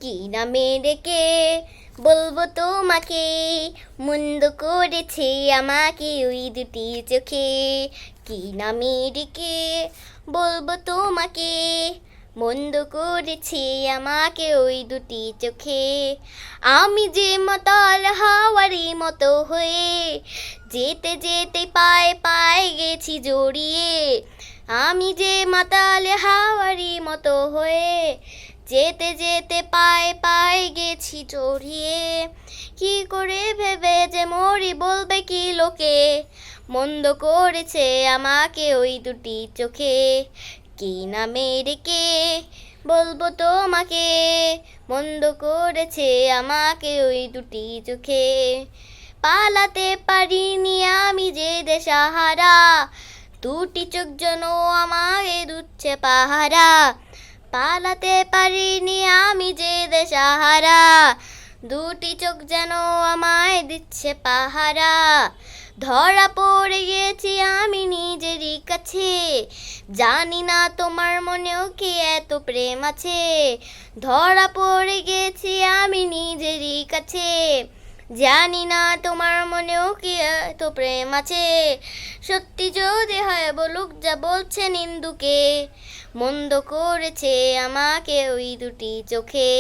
কি নামে ডেকে বলবো তোমাকে, মন্দ করেছে আমাকে ওই দুটি চোখে। কি নামে ডেকে বলবো তোমাকে, মন্দ করেছে আমাকে ওই দুটি চোখে। আমি যে মাতাল হাওয়ারি মতো হয়ে যেতে যেতে পায়ে পায়ে গেছি জড়িয়ে। আমি যে মাতাল হাওয়ারি মতো হয়ে যেতে যেতে পায়ে পায়ে গেছি জড়িয়ে। কি করে ভেবে যে মরি বলবে কি লোকে, মন্দ করেছে আমাকে ওই দুটি চোখে। কি নামে ডেকে বলবো তোমাকে, মন্দ করেছে আমাকে ওই দুটি চোখে। পালাতে পারিনি আমি যে দেশাহারা, দুটি চোখ যেন আমাকে দুচ্ছে পাহারা। পালাতে পারিনি আমি যে দেশাহারা, দুটি চোখ যেন আমায় দিচ্ছে পাহারা। ধরা পড়ে গেছি আমি নিজেরই কাছে, জানি না তোমার মনেও কি এত প্রেম আছে। ধরা পড়ে গেছি আমি নিজেরই কাছে, জানি না তোমার মনেও কি এত প্রেম আছে। সত্যি যদি হয় বলুক যা বলছে নিন্দুকে, মন্দ করেছে আমাকে ওই দুটি চোখে।